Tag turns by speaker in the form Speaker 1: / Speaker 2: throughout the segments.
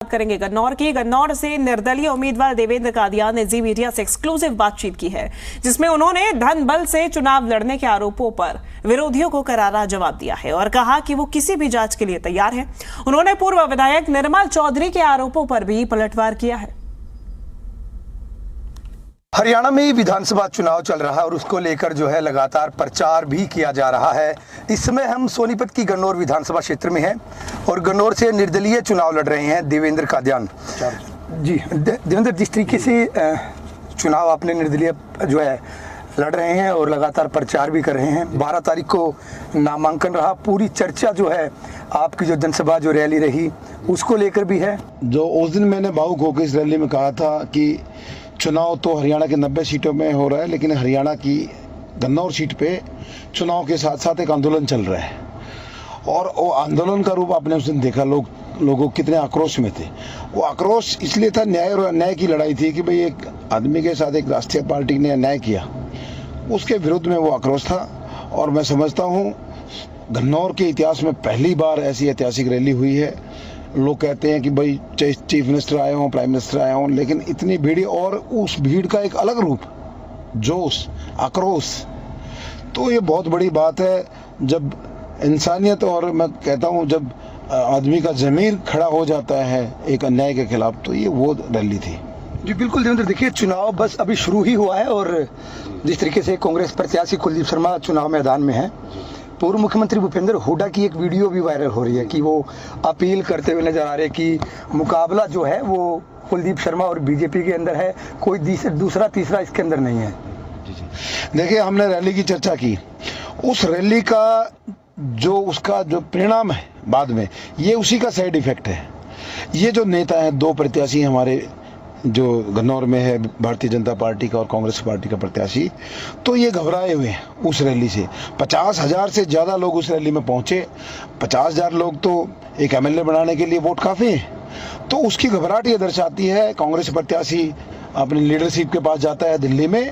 Speaker 1: करेंगे गन्नौर की। गन्नौर से निर्दलीय उम्मीदवार देवेंद्र कादियान ने जी मीडिया से एक्सक्लूसिव बातचीत की है, जिसमें उन्होंने धन बल से चुनाव लड़ने के आरोपों पर विरोधियों को करारा जवाब दिया है और कहा कि वो किसी भी जांच के लिए तैयार है। उन्होंने पूर्व विधायक निर्मल चौधरी के आरोपों पर भी पलटवार किया है।
Speaker 2: हरियाणा में विधानसभा चुनाव चल रहा है और उसको लेकर जो है लगातार प्रचार भी किया जा रहा है। इस समय हम सोनीपत की गन्नौर विधानसभा क्षेत्र में हैं और गन्नौर से निर्दलीय चुनाव लड़ रहे हैं देवेंद्र कादियान जी। देवेंद्र, जिस तरीके से चुनाव आपने निर्दलीय जो है लड़ रहे हैं और लगातार प्रचार भी कर रहे हैं, 12 तारीख को नामांकन रहा, पूरी चर्चा जो है आपकी जो जनसभा जो रैली रही उसको लेकर भी है।
Speaker 3: जो उस दिन मैंने भावुक होकर इस रैली में कहा था कि चुनाव तो हरियाणा के 90 सीटों में हो रहा है, लेकिन हरियाणा की गन्नौर सीट पे चुनाव के साथ साथ एक आंदोलन चल रहा है और वो आंदोलन का रूप आपने उस दिन देखा। लोगों कितने आक्रोश में थे। वो आक्रोश इसलिए था, न्याय और अन्याय की लड़ाई थी कि भाई एक आदमी के साथ एक राष्ट्रीय पार्टी ने अन्याय किया, उसके विरुद्ध में वो आक्रोश था। और मैं समझता हूँ गन्नौर के इतिहास में पहली बार ऐसी ऐतिहासिक रैली हुई है। लोग कहते हैं कि भाई चीफ मिनिस्टर आए हों, प्राइम मिनिस्टर आए हों, लेकिन इतनी भीड़ और उस भीड़ का एक अलग रूप, जोश, आक्रोश, तो ये बहुत बड़ी बात है। जब इंसानियत और मैं कहता हूँ जब आदमी का ज़मीर खड़ा हो जाता है एक अन्याय के खिलाफ, तो ये वो रैली थी
Speaker 2: जी। बिल्कुल देवेंद्र, देखिए चुनाव बस अभी शुरू ही हुआ है और जिस तरीके से कांग्रेस प्रत्याशी कुलदीप शर्मा चुनाव मैदान में है, पूर्व मुख्यमंत्री भूपेंद्र हुड्डा की एक वीडियो भी वायरल हो रही है कि वो अपील करते हुए नजर आ रहे हैं कि मुकाबला जो है वो कुलदीप शर्मा और बीजेपी के अंदर है, कोई दूसरा तीसरा इसके अंदर नहीं है।
Speaker 3: देखिए, हमने रैली की चर्चा की, उस रैली का उसका जो परिणाम है बाद में, ये उसी का साइड इफेक्ट है। ये जो नेता हैं, दो प्रत्याशी हमारे जो गन्नौर में है, भारतीय जनता पार्टी का और कांग्रेस पार्टी का प्रत्याशी, तो ये घबराए हुए हैं उस रैली से। 50,000 से ज़्यादा लोग उस रैली में पहुंचे। 50,000 लोग तो एक एमएलए बनाने के लिए वोट काफ़ी है। तो उसकी घबराहट ये दर्शाती है। कांग्रेस प्रत्याशी अपनी लीडरशिप के पास जाता है दिल्ली में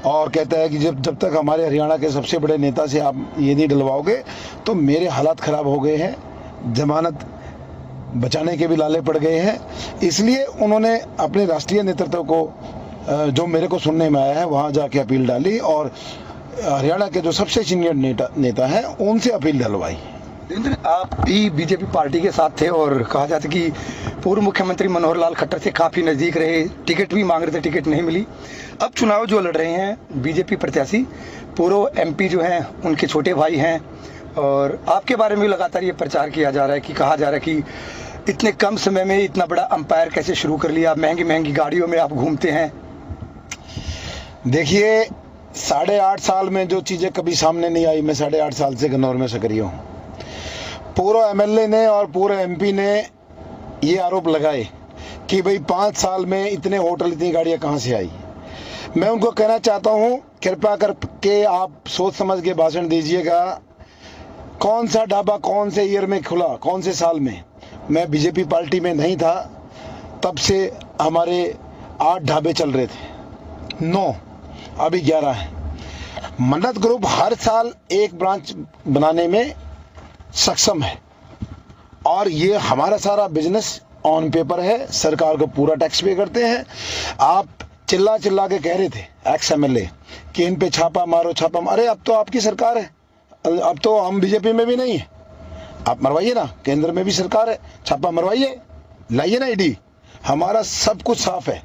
Speaker 3: और कहता है कि जब तक हमारे हरियाणा के सबसे बड़े नेता से आप ये नहीं डलवाओगे तो मेरे हालात ख़राब हो गए हैं, जमानत बचाने के भी लाले पड़ गए हैं। इसलिए उन्होंने अपने राष्ट्रीय नेतृत्व को, जो मेरे को सुनने में आया है, वहाँ जाके अपील डाली और हरियाणा के जो सबसे सीनियर नेता हैं उनसे अपील डलवाई।
Speaker 2: देवेंद्र, आप भी बीजेपी पार्टी के साथ थे और कहा जाता कि पूर्व मुख्यमंत्री मनोहर लाल खट्टर से काफ़ी नज़दीक रहे, टिकट भी मांग रहे थे, टिकट नहीं मिली। अब चुनाव जो लड़ रहे हैं बीजेपी प्रत्याशी, पूर्व एमपी जो हैं उनके छोटे भाई हैं और आपके बारे में लगातार ये प्रचार किया जा रहा है कि कहा जा रहा है कि इतने कम समय में इतना बड़ा अंपायर कैसे शुरू कर लिया, महंगी महंगी गाड़ियों में आप घूमते हैं।
Speaker 3: देखिए, 8.5 साल में जो चीज़ें कभी सामने नहीं आई, मैं 8.5 साल से गन्नौर में सक्रिय हूँ। पूर्व एमएलए ने और पूर्व एमपी ने ये आरोप लगाए कि भाई 5 साल में इतने होटल, इतनी गाड़ियाँ कहाँ से आई। मैं उनको कहना चाहता हूँ, कृपया करके आप सोच समझ के भाषण दीजिएगा। कौन सा ढाबा कौन से ईयर में खुला, कौन से साल में? मैं बीजेपी पार्टी में नहीं था तब से हमारे 8 ढाबे चल रहे थे, 9, अभी 11 है। मन्नत ग्रुप हर साल एक ब्रांच बनाने में सक्षम है और ये हमारा सारा बिजनेस ऑन पेपर है, सरकार को पूरा टैक्स पे करते हैं। आप चिल्ला के कह रहे थे एक्स एमएलए कि इन पे छापा मारो, अरे अब तो आपकी सरकार है, अब तो हम बीजेपी में भी नहीं है, आप मरवाइए ना, केंद्र में भी सरकार है, छापा मरवाइए, लाइए ना ईडी। हमारा सब कुछ साफ है,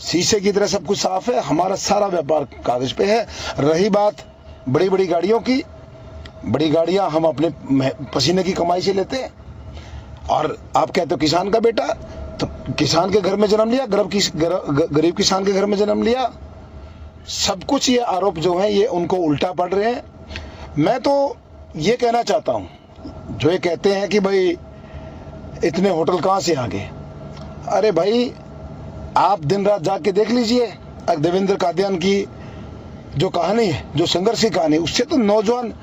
Speaker 3: शीशे की तरह सब कुछ साफ है, हमारा सारा व्यापार कागज पे है। रही बात बड़ी बड़ी गाड़ियों की, बड़ी गाड़ियां हम अपने पसीने की कमाई से लेते हैं। और आप कहते हो किसान का बेटा, तो किसान के घर में जन्म लिया, गरीब किसान के घर में जन्म लिया। सब कुछ ये आरोप जो है ये उनको उल्टा पड़ रहे हैं। मैं तो ये कहना चाहता हूँ, जो ये कहते हैं कि भाई इतने होटल कहाँ से आ गए, अरे भाई आप दिन रात जाके देख लीजिए देवेंद्र कादियान की जो कहानी है, जो संघर्ष की कहानी, उससे तो नौजवान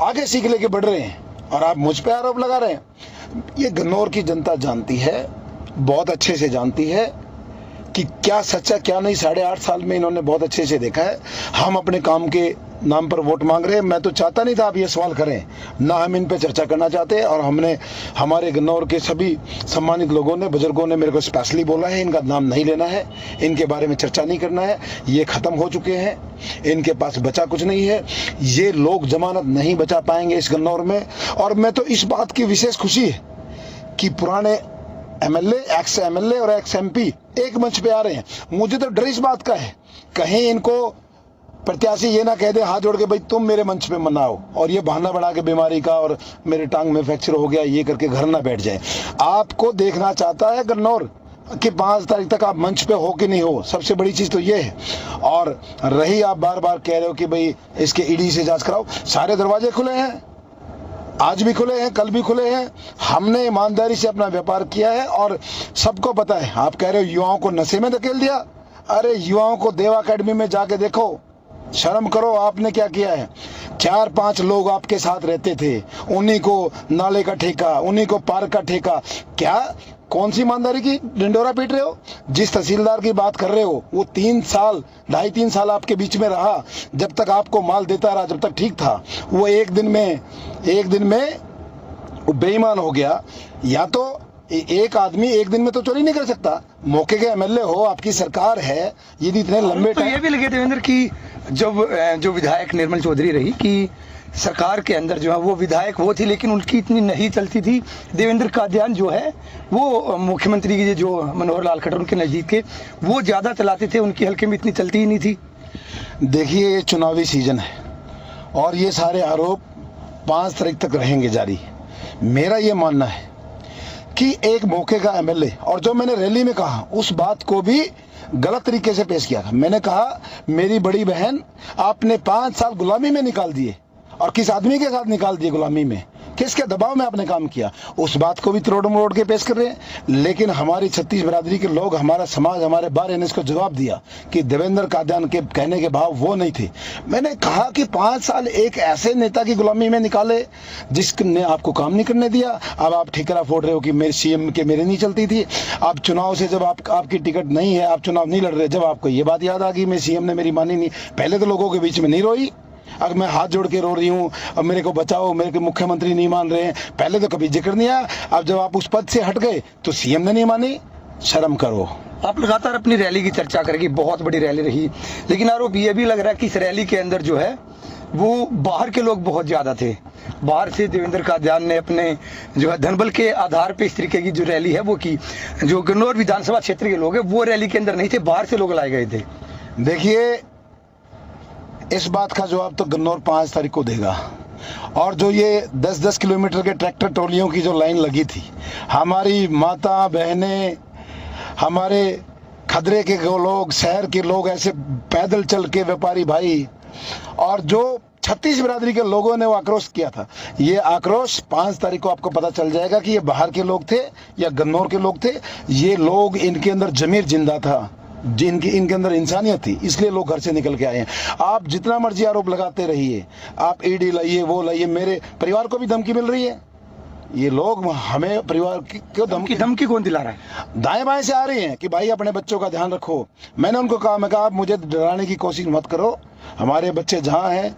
Speaker 3: आगे सीख लेके बढ़ रहे हैं और आप मुझ पे आरोप लगा रहे हैं। ये गन्नौर की जनता जानती है, बहुत अच्छे से जानती है कि क्या सच्चा क्या नहीं 8.5 साल में इन्होंने बहुत अच्छे से देखा है। हम अपने काम के नाम पर वोट मांग रहे हैं। मैं तो चाहता नहीं था आप ये सवाल करें, ना हम इन पे चर्चा करना चाहते। और हमने हमारे गन्नौर के सभी सम्मानित लोगों ने, बुजुर्गों ने मेरे को स्पेशली बोला है इनका नाम नहीं लेना है, इनके बारे में चर्चा नहीं करना है, ये खत्म हो चुके हैं, इनके पास बचा कुछ नहीं है, ये लोग जमानत नहीं बचा पाएंगे इस गन्नौर में। और मैं तो इस बात की विशेष खुशी है कि पुराने एमएलए, एक्स एमएलए और एक्स एमपी एक मंच पे आ रहे हैं। मुझे तो डर इस बात का है कहीं इनको प्रत्याशी ये ना कह दे हाथ जोड़ के भाई तुम मेरे मंच पे मनाओ, और ये बहाना बढ़ा के बीमारी का और मेरे टांग में फ्रैक्चर हो गया ये करके घर ना बैठ जाए। आपको देखना चाहता है गन्नौर कि 5 तारीख तक आप मंच पे हो कि नहीं हो, सबसे बड़ी चीज तो ये है। और रही आप बार बार कह रहे हो कि भाई इसके ईडी से जांच कराओ, सारे दरवाजे खुले हैं, आज भी खुले हैं, कल भी खुले हैं। हमने ईमानदारी से अपना व्यापार किया है और सबको पता है। आप कह रहे हो युवाओं को नशे में धकेल दिया, अरे युवाओं को देवा अकेडमी में जाके देखो, शर्म करो। आपने क्या किया है? 4-5 लोग आपके साथ रहते थे, उन्हीं को नाले का ठेका, उन्हीं को पार्क का ठेका। क्या कौन सी ईमानदारी की ढिंडोरा पीट रहे हो? जिस तहसीलदार की बात कर रहे हो वो 3 साल, 2.5-3 साल आपके बीच में रहा, जब तक आपको माल देता रहा, जब तक ठीक था। वो एक दिन में वो बेईमान हो गया। या तो एक आदमी एक दिन में तो चोरी नहीं कर सकता। मौके के एमएलए हो, आपकी सरकार है, यदि इतने लंबे
Speaker 2: तो ये भी लगे देवेंद्र की जो विधायक निर्मल चौधरी रही कि सरकार के अंदर जो है वो विधायक वो थी, लेकिन उनकी इतनी नहीं चलती थी। देवेंद्र कादियान जो है वो मुख्यमंत्री की जो मनोहर लाल खट्टर उनके नजदीक थे, वो ज्यादा चलाते थे, उनकी हल्के में इतनी चलती ही नहीं थी।
Speaker 3: देखिए ये चुनावी सीजन है और ये सारे आरोप 5 तारीख तक रहेंगे जारी। मेरा ये मानना है कि एक मौके का एमएलए, और जो मैंने रैली में कहा उस बात को भी गलत तरीके से पेश किया था। मैंने कहा मेरी बड़ी बहन आपने 5 साल गुलामी में निकाल दिए, और किस आदमी के साथ निकाल दिए गुलामी में, किसके दबाव में आपने काम किया, उस बात को भी तोड़ मरोड़ के पेश कर रहे हैं। लेकिन हमारी 36 बिरादरी के लोग, हमारा समाज, हमारे बारे ने इसको जवाब दिया कि देवेंद्र कादियान के कहने के भाव वो नहीं थे। मैंने कहा कि 5 साल एक ऐसे नेता की गुलामी में निकाले जिसने आपको काम नहीं करने दिया। अब आप ठिकरा फोड़ रहे हो कि मेरे सीएम के मेरे नहीं चलती थी। अब चुनाव से जब आपकी टिकट नहीं है, आप चुनाव नहीं लड़ रहे, जब आपको ये बात याद आ गई मेरे सीएम ने मेरी मानी नहीं। पहले तो लोगों के बीच में नहीं रोई, अब मैं हाथ जोड़ के रो रही हूँ, अब मेरे को बचाओ, मेरे को मुख्यमंत्री नहीं मान रहे हैं। पहले तो कभी जिक्र नहीं आया, अब जब आप उस पद से हट गए तो सीएम ने नहीं मानी। शर्म करो।
Speaker 2: आप लगातार अपनी रैली की चर्चा करेंगे, बहुत बड़ी रैली रही, लेकिन आरोप ये भी लग रहा है कि इस रैली के अंदर जो है वो बाहर के लोग बहुत ज्यादा थे। बाहर से देवेंद्र कादियान ने अपने जो है धनबल के आधार पे इस तरीके की जो रैली है वो की। जो गन्नौर विधानसभा क्षेत्र के लोग हैं वो रैली के अंदर नहीं थे, बाहर से लोग लाए गए थे।
Speaker 3: देखिए इस बात का जवाब तो गन्नौर 5 तारीख को देगा। और जो ये 10-10 किलोमीटर के ट्रैक्टर ट्रॉलियों की जो लाइन लगी थी, हमारी माता बहनें, हमारे खदरे के लोग, शहर के लोग, ऐसे पैदल चल के व्यापारी भाई, और जो 36 बिरादरी के लोगों ने वो आक्रोश किया था, ये आक्रोश 5 तारीख को आपको पता चल जाएगा कि ये बाहर के लोग थे या गन्नौर के लोग थे। ये लोग, इनके अंदर जमीर जिंदा था, इनके अंदर इंसानियत थी, इसलिए लोग घर से निकल के आए हैं। आप जितना मर्जी आरोप लगाते रहिए, आप ईडी लाइए, वो लाइए, मेरे परिवार को भी धमकी मिल रही है। ये लोग हमें परिवार को
Speaker 2: धमकी कौन दिला रहा है?
Speaker 3: दाएं बाएं से आ रही हैं कि भाई अपने बच्चों का ध्यान रखो। मैंने उनको कहा, मैं कहा आप मुझे डराने की कोशिश मत करो, हमारे बच्चे जहाँ हैं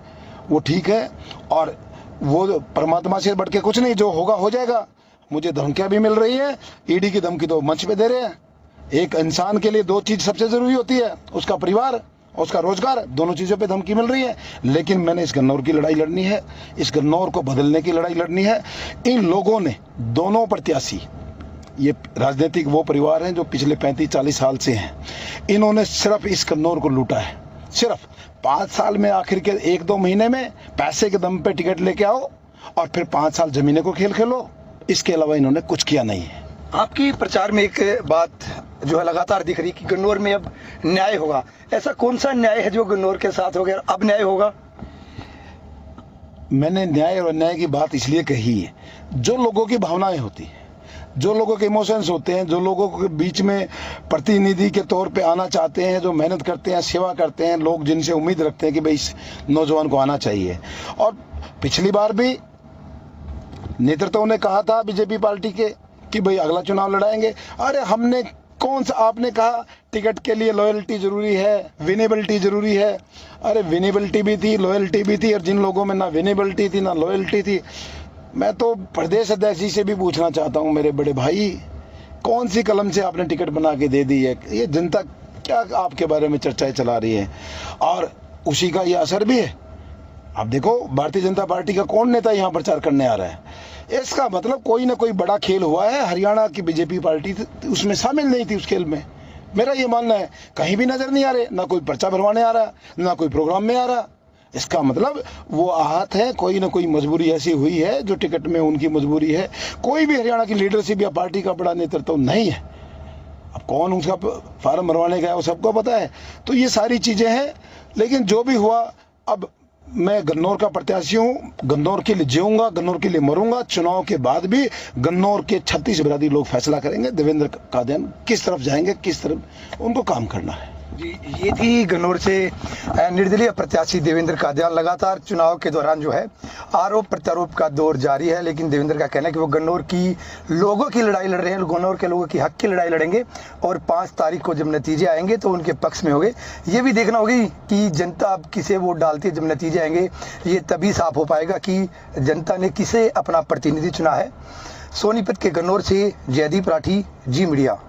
Speaker 3: वो ठीक है, और वो परमात्मा से बढ़ के कुछ नहीं, जो होगा हो जाएगा। मुझे धमकियां भी मिल रही है, ईडी की धमकी तो मंच पे दे रहे हैं। एक इंसान के लिए 2 चीज सबसे जरूरी होती है, उसका परिवार और उसका रोजगार, दोनों चीजों पे धमकी मिल रही है। लेकिन मैंने इस गन्नौर की लड़ाई लड़नी है, इस गन्नौर को बदलने की लड़ाई लड़नी है। इन लोगों ने, दोनों प्रत्याशी, ये राजनीतिक वो परिवार हैं जो पिछले 35-40 साल से हैं, इन्होंने सिर्फ इस गन्नौर को लूटा है। सिर्फ 5 साल में आखिर के 1-2 महीने में पैसे के दम पे टिकट लेके आओ और फिर 5 साल जमीने को खेल खेलो, इसके अलावा इन्होंने कुछ किया नहीं है।
Speaker 2: आपकी प्रचार में एक बात जो है लगातार दिख रही कि गन्नौर में अब न्याय होगा। ऐसा कौन सा न्याय है जो गन्नौर के साथ हो गया, अब न्याय होगा?
Speaker 3: मैंने न्याय और अन्याय की बात इसलिए कही है, जो लोगों की भावनाएं होती हैं, जो लोगों के इमोशंस होते हैं, जो लोगों के बीच में प्रतिनिधि के तौर पे आना चाहते हैं, जो मेहनत करते हैं, सेवा करते हैं, लोग जिनसे उम्मीद रखते हैं कि भाई इस नौजवान को आना चाहिए। और पिछली बार भी नेतृत्व ने कहा था बीजेपी पार्टी के कि भाई अगला चुनाव लड़ाएंगे। अरे हमने कौन सा आपने कहा टिकट के लिए लॉयल्टी जरूरी है, विनेबिलिटी जरूरी है। अरे विनेबिलिटी भी थी, लॉयल्टी भी थी, और जिन लोगों में ना विनेबिलिटी थी ना लॉयल्टी थी, मैं तो प्रदेश अध्यक्ष जी से भी पूछना चाहता हूं, मेरे बड़े भाई, कौन सी कलम से आपने टिकट बना के दे दी है? ये जनता क्या आपके बारे में चर्चाएं चला रही है, और उसी का ये असर भी है। आप देखो भारतीय जनता पार्टी का कौन नेता यहाँ प्रचार करने आ रहा है। इसका मतलब कोई ना कोई बड़ा खेल हुआ है। हरियाणा की बीजेपी पार्टी उसमें शामिल नहीं थी उस खेल में, मेरा ये मानना है। कहीं भी नजर नहीं आ रहे, ना कोई पर्चा भरवाने आ रहा, ना कोई प्रोग्राम में आ रहा। इसका मतलब वो आहत है, कोई ना कोई मजबूरी ऐसी हुई है जो टिकट में उनकी मजबूरी है। कोई भी हरियाणा की लीडरशिप या पार्टी का बड़ा नेतृत्व नहीं है। अब कौन उसका फार्म भरवाने गया वो सबको पता है। तो ये सारी चीजें हैं, लेकिन जो भी हुआ, अब मैं गन्नौर का प्रत्याशी हूँ, गन्नौर के लिए जीऊंगा, गन्नौर के लिए मरूंगा। चुनाव के बाद भी गन्नौर के 36 बिरादरी लोग फैसला करेंगे देवेंद्र कादियान किस तरफ जाएंगे, किस तरफ उनको काम करना है।
Speaker 2: जी, ये थी गन्नौर से निर्दलीय प्रत्याशी देवेंद्र कादियान। लगातार चुनाव के दौरान जो है आरोप प्रत्यारोप का दौर जारी है, लेकिन देवेंद्र का कहना है कि वो गन्नौर की लोगों की लड़ाई लड़ रहे हैं, गन्नौर के लोगों की हक की लड़ाई लड़ेंगे, और 5 तारीख को जब नतीजे आएंगे तो उनके पक्ष में होंगे। ये भी देखना होगी कि जनता अब किसे वोट डालती है। जब नतीजे आएंगे ये तभी साफ हो पाएगा कि जनता ने किसे अपना प्रतिनिधि चुना है। सोनीपत के गन्नौर से जयदीप राठी, जी मीडिया।